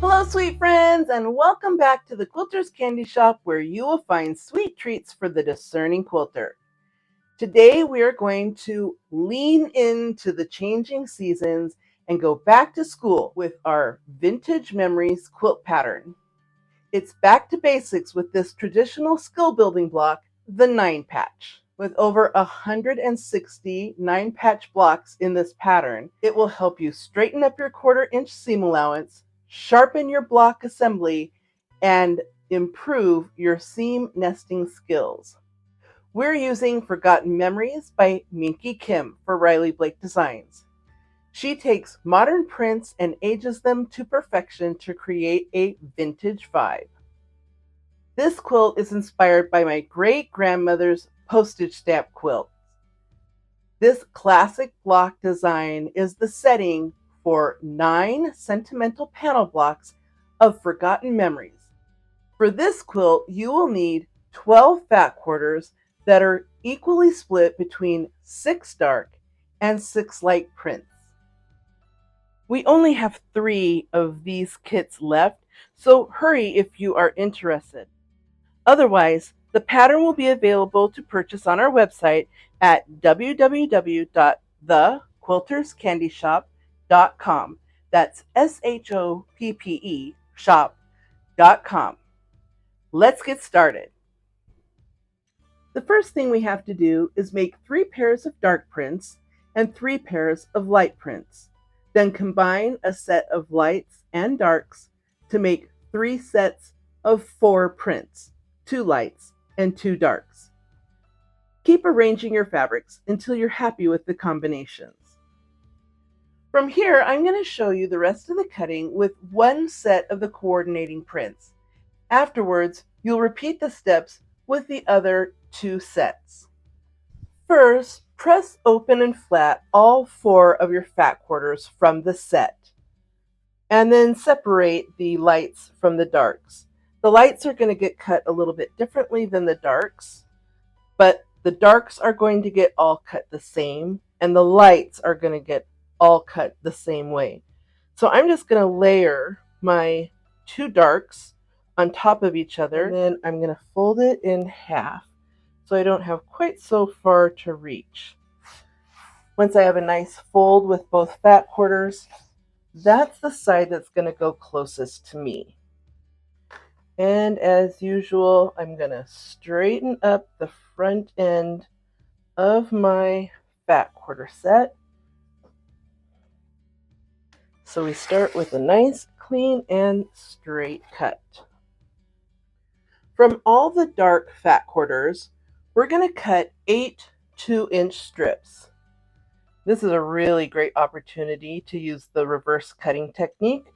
Hello, sweet friends, and welcome back to the Quilter's Candy Shop, where you will find sweet treats for the discerning quilter. Today, we are going to lean into the changing seasons and go back to school with our Vintage Memories quilt pattern. It's back to basics with this traditional skill building block, the 9-patch. With over 160 9-patch blocks in this pattern, it will help you straighten up your 1/4-inch seam allowance, sharpen your block assembly, and improve your seam nesting skills. We're using Forgotten Memories by Minki Kim for Riley Blake Designs. She takes modern prints and ages them to perfection to create a vintage vibe. This quilt is inspired by my great-grandmother's postage stamp quilt. This classic block design is the setting for 9 sentimental panel blocks of Forgotten Memories. For this quilt, you will need 12 fat quarters that are equally split between 6 dark and 6 light prints. We only have 3 of these kits left, so hurry if you are interested. Otherwise, the pattern will be available to purchase on our website at www.thequilterscandyshop.com. That's SHOPPE shop.com. Let's get started. The first thing we have to do is make 3 pairs of dark prints and 3 pairs of light prints. Then combine a set of lights and darks to make 3 sets of 4 prints, 2 lights and 2 darks. Keep arranging your fabrics until you're happy with the combinations. From here, I'm going to show you the rest of the cutting with 1 set of the coordinating prints. Afterwards, you'll repeat the steps with the other 2 sets. First, press open and flat all 4 of your fat quarters from the set, and then separate the lights from the darks. The lights are going to get cut a little bit differently than the darks, but the darks are going to get all cut the same, and the lights are going to get all cut the same way. So I'm just going to layer my 2 darks on top of each other, and then I'm going to fold it in half so I don't have quite so far to reach. Once I have a nice fold with both fat quarters, that's the side that's going to go closest to me. And as usual, I'm going to straighten up the front end of my fat quarter set. So we start with a nice, clean, and straight cut. From all the dark fat quarters, we're going to cut 8 2-inch strips. This is a really great opportunity to use the reverse cutting technique.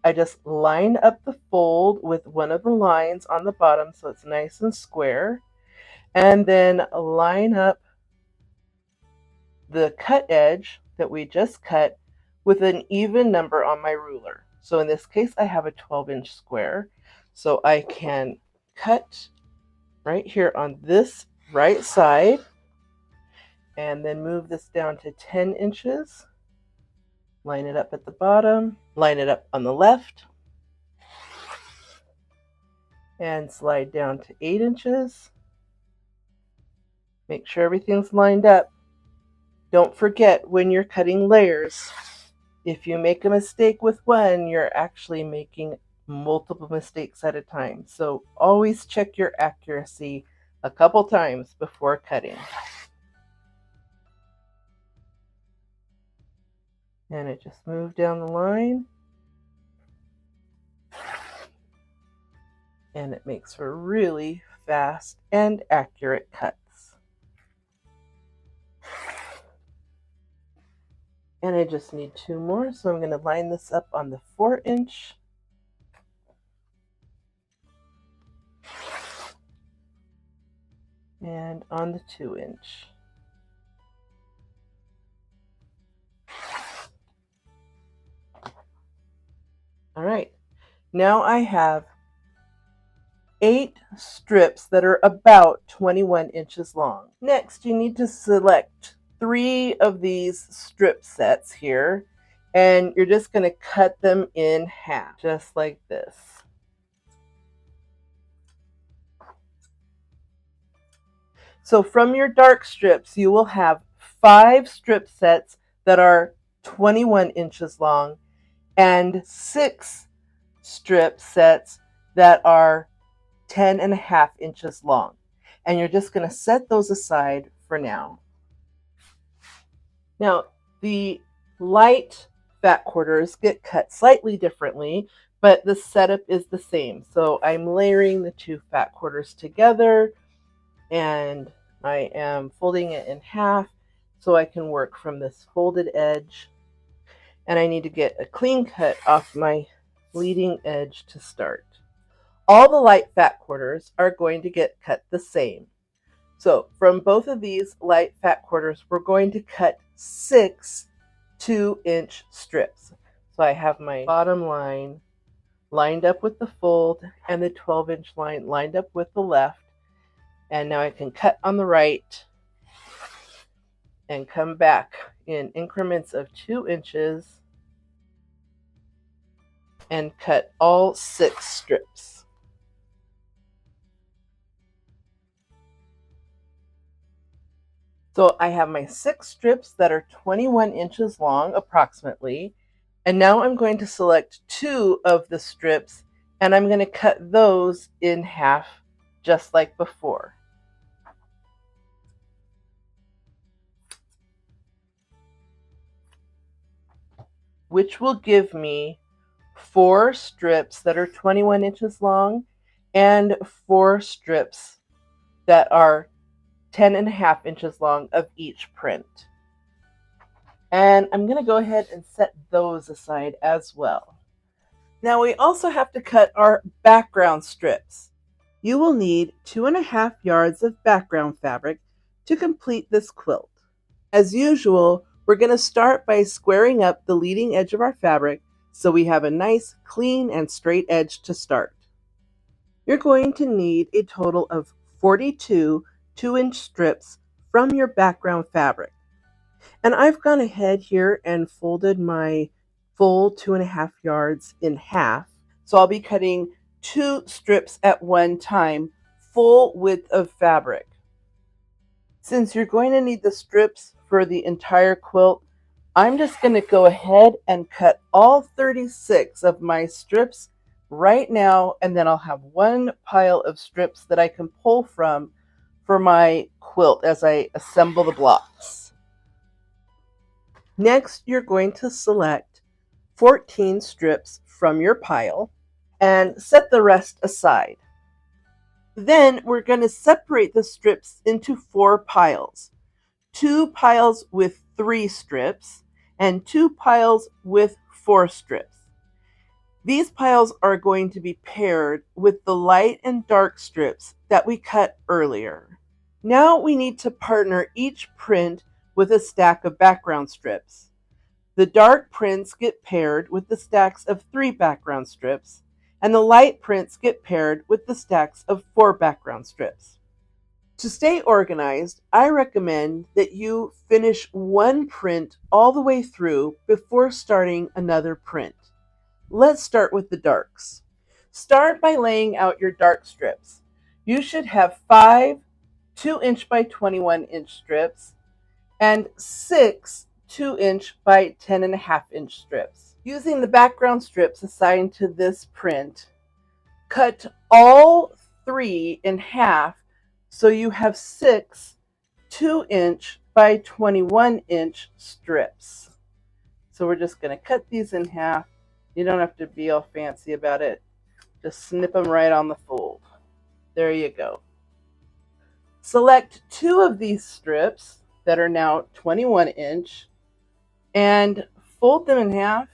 I just line up the fold with one of the lines on the bottom so it's nice and square, and then line up the cut edge that we just cut with an even number on my ruler. So in this case, I have a 12-inch square, so I can cut right here on this right side and then move this down to 10 inches. Line it up at the bottom, line it up on the left, and slide down to 8 inches. Make sure everything's lined up. Don't forget when you're cutting layers, if you make a mistake with one, you're actually making multiple mistakes at a time. So always check your accuracy a couple times before cutting. And it just moved down the line. And it makes for really fast and accurate cuts. And I just need 2 more, so I'm going to line this up on the 4-inch. And on the 2-inch. All right, now I have 8 strips that are about 21 inches long. Next, you need to select 3 of these strip sets here And you're just going to cut them in half, just like this. So from your dark strips, you will have 5 strip sets that are 21 inches long and 6 strip sets that are 10.5 inches long. And you're just going to set those aside for now. Now, the light fat quarters get cut slightly differently, but the setup is the same. So I'm layering the 2 fat quarters together, and I am folding it in half so I can work from this folded edge. And I need to get a clean cut off my leading edge to start. All the light fat quarters are going to get cut the same. So from both of these light fat quarters, we're going to cut 6 2-inch strips. So I have my bottom line lined up with the fold and the 12-inch line lined up with the left. And now I can cut on the right and come back in increments of 2 inches and cut all 6 strips. So I have my 6 strips that are 21 inches long approximately. And now I'm going to select 2 of the strips and I'm going to cut those in half just like before. Which will give me 4 strips that are 21 inches long and 4 strips that are 10.5 inches long of each print. And I'm going to go ahead and set those aside as well. Now we also have to cut our background strips. You will need 2.5 yards of background fabric to complete this quilt. As usual, we're going to start by squaring up the leading edge of our fabric so we have a nice, clean, and straight edge to start. You're going to need a total of 42 2-inch strips from your background fabric. And I've gone ahead here and folded my full 2.5 yards in half. So I'll be cutting 2 strips at one time, full width of fabric. Since you're going to need the strips for the entire quilt, I'm just going to go ahead and cut all 36 of my strips right now, and then I'll have one pile of strips that I can pull from for my quilt as I assemble the blocks. Next, you're going to select 14 strips from your pile and set the rest aside. Then we're going to separate the strips into 4 piles. 2 piles with 3 strips and 2 piles with 4 strips. These piles are going to be paired with the light and dark strips that we cut earlier. Now we need to partner each print with a stack of background strips. The dark prints get paired with the stacks of 3 background strips, and the light prints get paired with the stacks of 4 background strips. To stay organized, I recommend that you finish one print all the way through before starting another print. Let's start with the darks. Start by laying out your dark strips. You should have 5 2-inch by 21-inch strips and 6 2-inch by 10.5-inch strips. Using the background strips assigned to this print, cut all 3 in half so you have 6 2-inch by 21-inch strips. So we're just going to cut these in half. You don't have to be all fancy about it. Just snip them right on the fold. There you go. Select 2 of these strips that are now 21-inch and fold them in half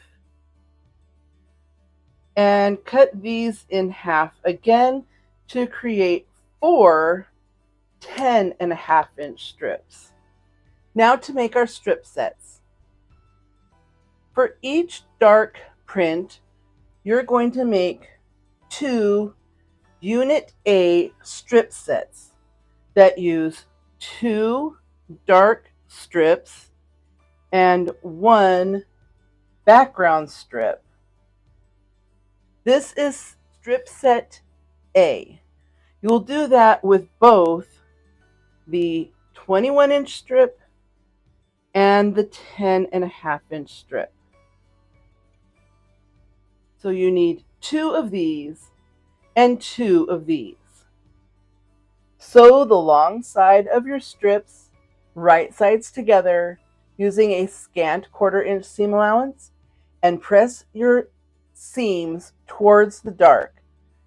and cut these in half again to create 4 10.5-inch strips. Now to make our strip sets. For each dark print, you're going to make 2 Unit A strip sets that use 2 dark strips and 1 background strip. This is strip set A. You will do that with both the 21-inch strip and the 10.5-inch strip. So you need 2 of these and 2 of these. Sew the long side of your strips right sides together using a scant 1/4 inch seam allowance and press your seams towards the dark.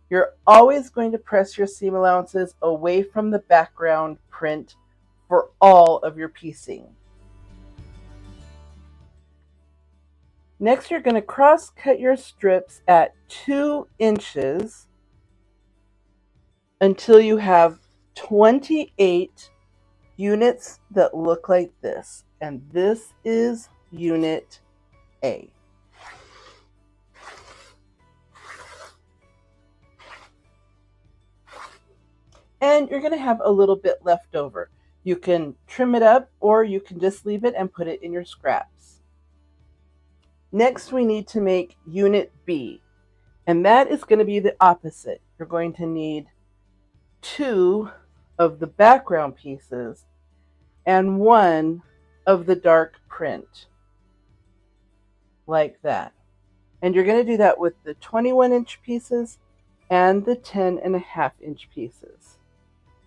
You're always going to press your seam allowances away from the background print for all of your piecing. Next, you're going to cross cut your strips at 2 inches until you have 28 units that look like this. And this is unit A. And you're going to have a little bit left over. You can trim it up or you can just leave it and put it in your scraps. Next, we need to make unit B, and that is going to be the opposite. You're going to need 2 of the background pieces and 1 of the dark print, like that. And you're going to do that with the 21-inch pieces and the 10.5-inch pieces.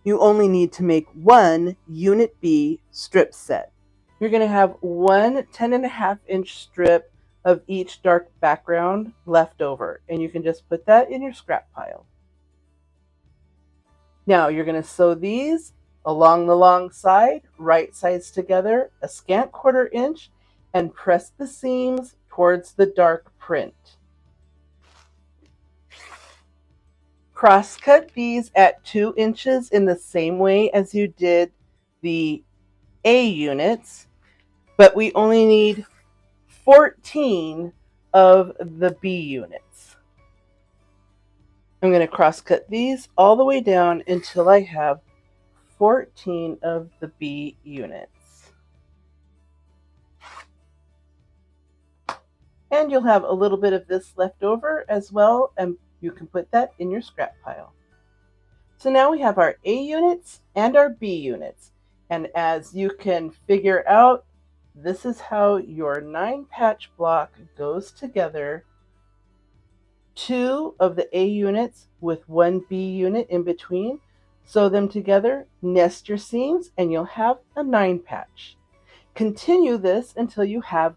You only need to make 1 unit B strip set. You're going to have 1 10.5-inch strip of each dark background left over, and you can just put that in your scrap pile. Now you're going to sew these along the long side, right sides together, a scant 1/4 inch, and press the seams towards the dark print. Cross cut these at 2 inches in the same way as you did the A units, but we only need 14 of the B units. I'm going to cross cut these all the way down until I have 14 of the B units. And you'll have a little bit of this left over as well, and you can put that in your scrap pile. So now we have our A units and our B units. And as you can figure out, this is how your 9-patch block goes together. 2 of the A units with 1 B unit in between. Sew them together, nest your seams, and you'll have a 9-patch. Continue this until you have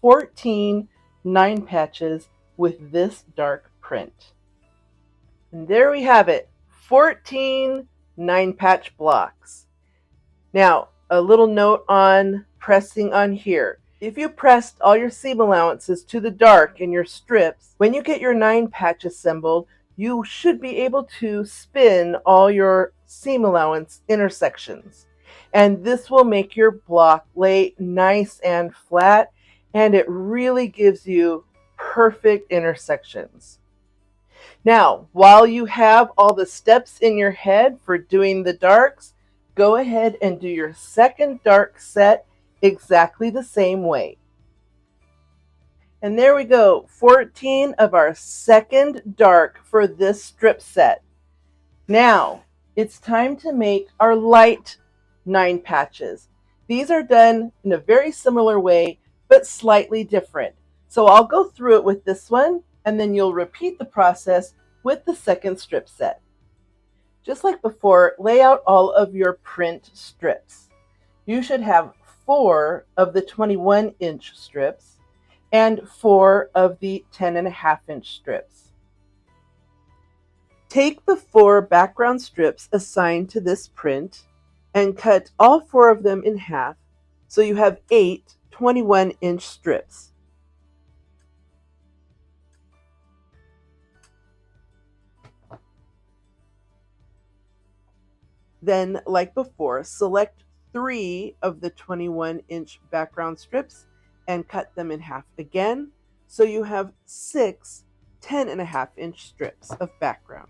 14 9-patches with this dark print. And there we have it, 14 9-patch blocks. Now, a little note on pressing on here. If you pressed all your seam allowances to the dark in your strips, when you get your 9-patch assembled, you should be able to spin all your seam allowance intersections. And this will make your block lay nice and flat, and it really gives you perfect intersections. Now, while you have all the steps in your head for doing the darks, go ahead and do your second dark set exactly the same way. And there we go, 14 of our second dark for this strip set. Now, it's time to make our light 9 patches. These are done in a very similar way, but slightly different. So I'll go through it with this one, and then you'll repeat the process with the second strip set. Just like before, lay out all of your print strips. You should have 4 of the 21-inch strips and 4 of the 10.5-inch strips. Take the 4 background strips assigned to this print and cut all 4 of them in half, so you have 8 21-inch strips. Then, like before, select 3 of the 21-inch background strips and cut them in half again, so you have 6 10.5-inch strips of background.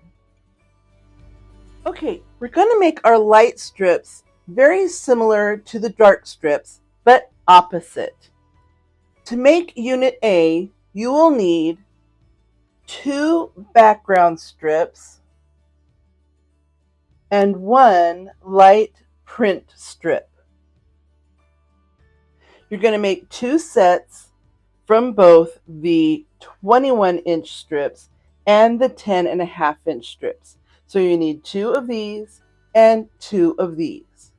Okay, we're going to make our light strips very similar to the dark strips, but opposite. To make Unit A, you will need 2 background strips and 1 light print strip. You're going to make 2 sets from both the 21-inch strips and the 10.5-inch strips. So you need 2 of these and 2 of these.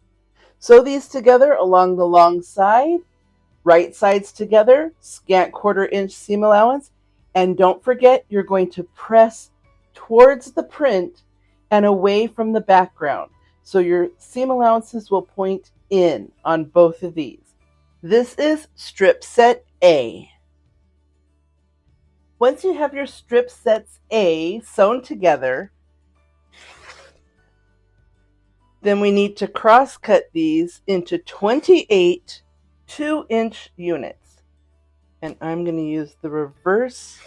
Sew these together along the long side, right sides together, scant 1/4 inch seam allowance, and don't forget you're going to press towards the print and away from the background. So your seam allowances will point in on both of these. This is strip set A. Once you have your strip sets A sewn together, then we need to cross cut these into 28 2-inch units. And I'm going to use the reverse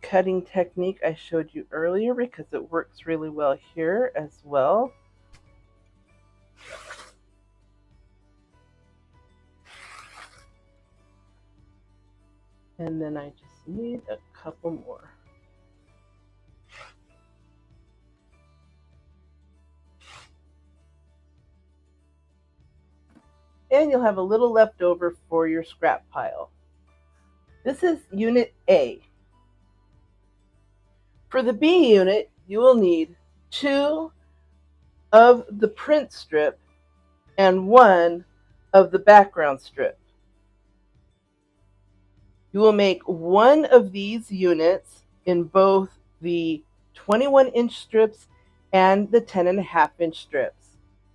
cutting technique I showed you earlier because it works really well here as well. And then I just need a couple more. And you'll have a little left over for your scrap pile. This is Unit A. For the B unit, you will need 2 of the print strip and 1 of the background strip. You will make 1 of these units in both the 21-inch strips and the 10.5-inch strips.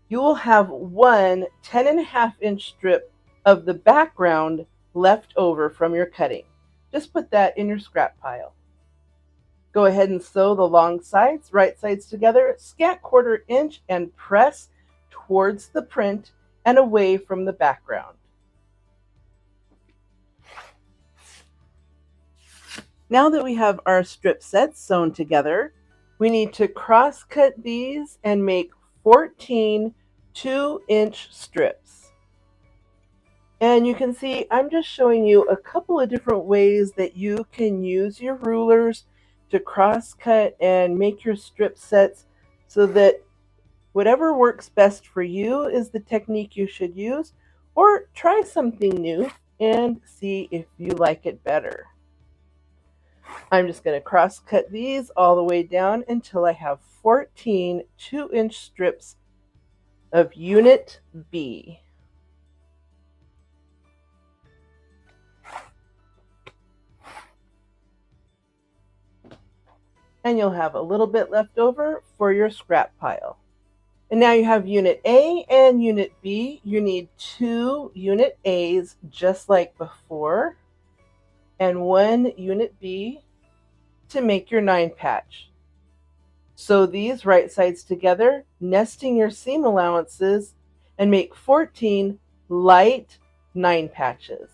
You will have 1 10.5-inch strip of the background left over from your cutting. Just put that in your scrap pile. Go ahead and sew the long sides, right sides together, scant 1/4 inch, and press towards the print and away from the background. Now that we have our strip sets sewn together, we need to cross cut these and make 14 2-inch strips. And you can see I'm just showing you a couple of different ways that you can use your rulers to cross cut and make your strip sets so that whatever works best for you is the technique you should use, or try something new and see if you like it better. I'm just going to cross cut these all the way down until I have 14 2-inch strips of Unit B. And you'll have a little bit left over for your scrap pile. And now you have Unit A and Unit B. You need 2 Unit A's just like before, and 1 Unit B to make your 9 patch. Sew these right sides together, nesting your seam allowances, and make 14 light 9 patches.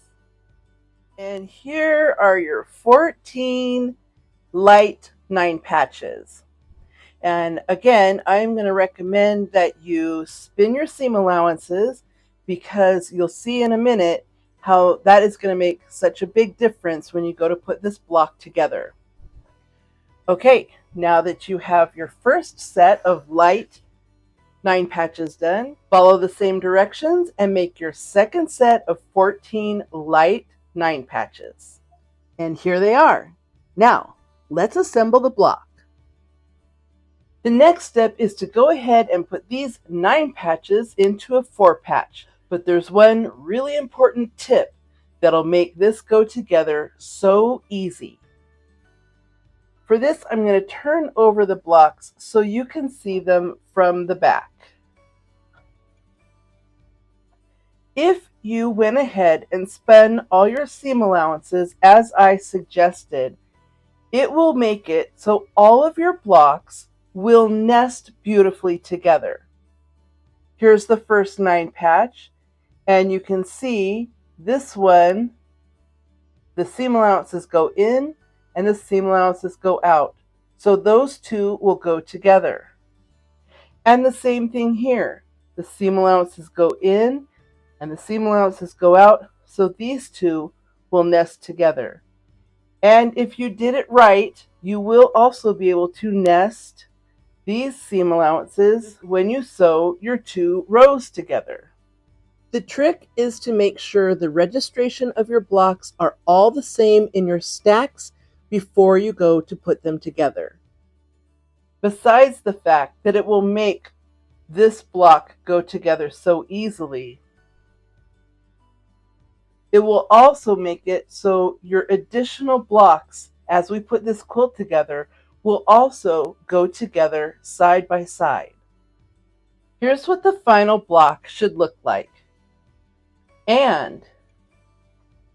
And here are your 14 light 9 patches. And again, I'm going to recommend that you spin your seam allowances because you'll see in a minute how that is going to make such a big difference when you go to put this block together. Okay, now that you have your first set of light 9 patches done, follow the same directions and make your second set of 14 light 9 patches. And here they are. Now, let's assemble the block. The next step is to go ahead and put these 9 patches into a 4 patch. But there's one really important tip that'll make this go together so easy. For this, I'm going to turn over the blocks so you can see them from the back. If you went ahead and spun all your seam allowances as I suggested, it will make it so all of your blocks will nest beautifully together. Here's the first 9 patch, and you can see this one, the seam allowances go in and the seam allowances go out. So those two will go together. And the same thing here. The seam allowances go in and the seam allowances go out. So these two will nest together. And if you did it right, you will also be able to nest these seam allowances when you sew your 2 rows together. The trick is to make sure the registration of your blocks are all the same in your stacks before you go to put them together. Besides the fact that it will make this block go together so easily, it will also make it so your additional blocks, as we put this quilt together, will also go together side by side. Here's what the final block should look like. And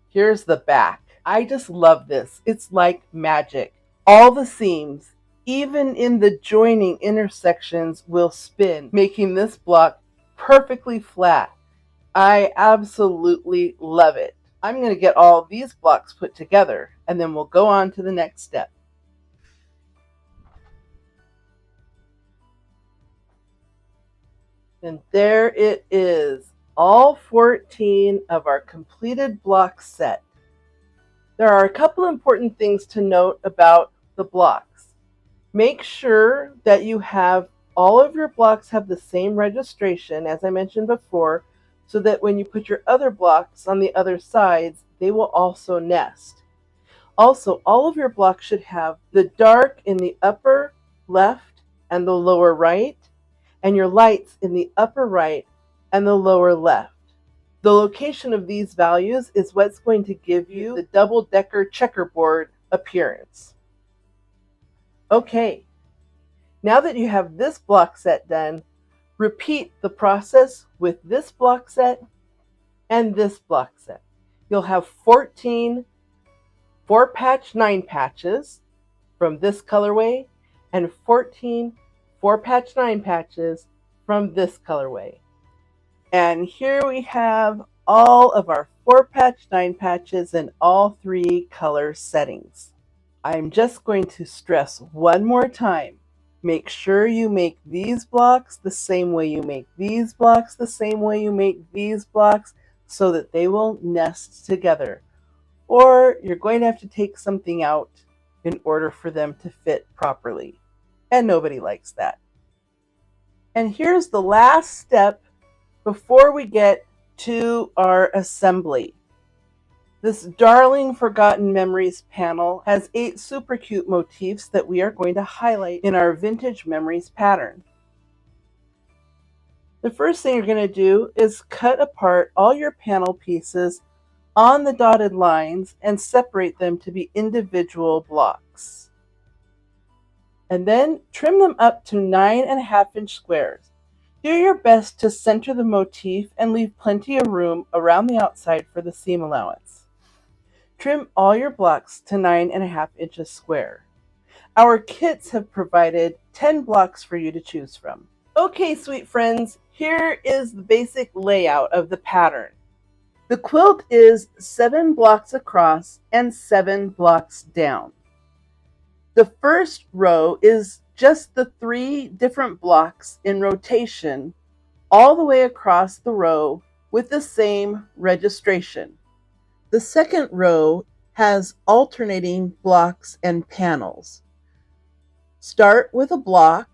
here's the back. I just love this. It's like magic. All the seams, even in the joining intersections, will spin, making this block perfectly flat. I absolutely love it. I'm going to get all these blocks put together, and then we'll go on to the next step. And there it is, all 14 of our completed block set. There are a couple important things to note about the blocks. Make sure that you have all of your blocks have the same registration, as I mentioned before, so that when you put your other blocks on the other sides, they will also nest. Also, all of your blocks should have the dark in the upper left and the lower right, and your lights in the upper right and the lower left. The location of these values is what's going to give you the double-decker checkerboard appearance. Okay, now that you have this block set done, repeat the process with this block set and this block set. You'll have 14 4-patch 9 patches from this colorway and 14 4-patch 9 patches from this colorway. And here we have all of our 4-patch 9 patches in all 3 color settings. I'm just going to stress one more time. Make sure you make these blocks the same way you make these blocks, the same way you make these blocks, so that they will nest together. Or you're going to have to take something out in order for them to fit properly. And nobody likes that. And here's the last step before we get to our assembly. This darling Forgotten Memories panel has 8 super cute motifs that we are going to highlight in our Vintage Memories pattern. The first thing you're going to do is cut apart all your panel pieces on the dotted lines and separate them to be individual blocks. And then trim them up to 9.5-inch squares. Do your best to center the motif and leave plenty of room around the outside for the seam allowance. Trim all your blocks to 9.5 inches square. Our kits have provided 10 blocks for you to choose from. Okay, sweet friends, here is the basic layout of the pattern. The quilt is 7 blocks across and 7 blocks down. The first row is just the 3 different blocks in rotation all the way across the row with the same registration. The second row has alternating blocks and panels. Start with a block,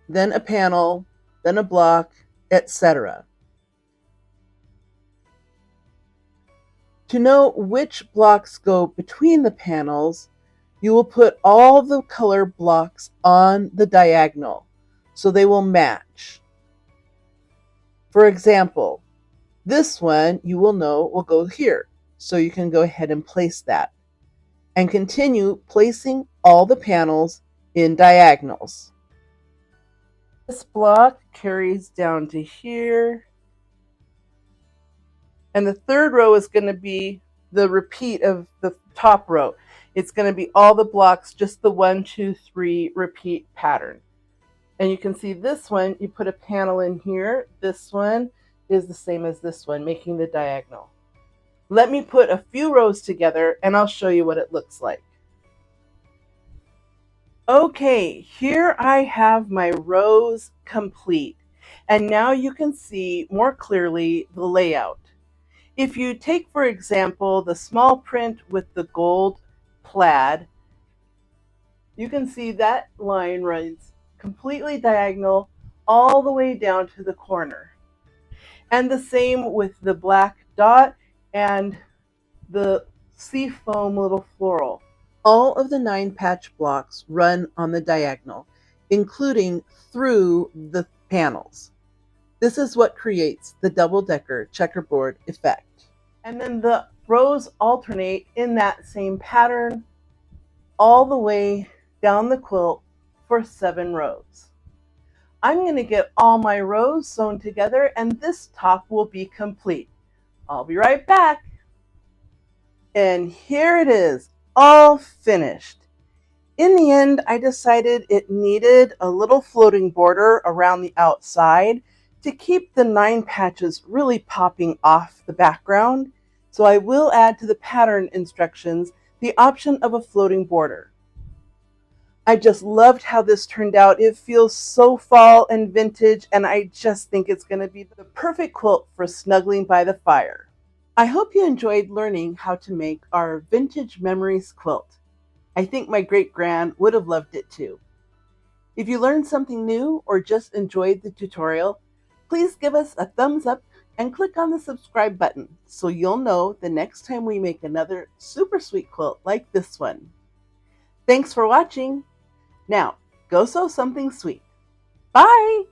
then a panel, then a block, etc. To know which blocks go between the panels, you will put all the color blocks on the diagonal so they will match. For example, this one you will know will go here, so you can go ahead and place that. And continue placing all the panels in diagonals. This block carries down to here. And the third row is going to be the repeat of the top row. It's going to be all the blocks, just the 1, 2, 3 repeat pattern. And you can see this one, you put a panel in here. This one is the same as this one, making the diagonal. Let me put a few rows together and I'll show you what it looks like. Okay, here I have my rows complete. And now you can see more clearly the layout. If you take, for example, the small print with the gold plaid, you can see that line runs completely diagonal all the way down to the corner. And the same with the black dot and the seafoam little floral. All of the 9 patch blocks run on the diagonal, including through the panels. This is what creates the double-decker checkerboard effect. And then the rows alternate in that same pattern all the way down the quilt for 7 rows. I'm going to get all my rows sewn together and this top will be complete. I'll be right back. And here it is, all finished. In the end, I decided it needed a little floating border around the outside to keep the 9 patches really popping off the background. So I will add to the pattern instructions the option of a floating border. I just loved how this turned out. It feels so fall and vintage, and I just think it's going to be the perfect quilt for snuggling by the fire. I hope you enjoyed learning how to make our Vintage Memories quilt. I think my great-grand would have loved it too. If you learned something new or just enjoyed the tutorial, please give us a thumbs up and click on the subscribe button so you'll know the next time we make another super sweet quilt like this one. Thanks for watching. Now, go sew something sweet. Bye!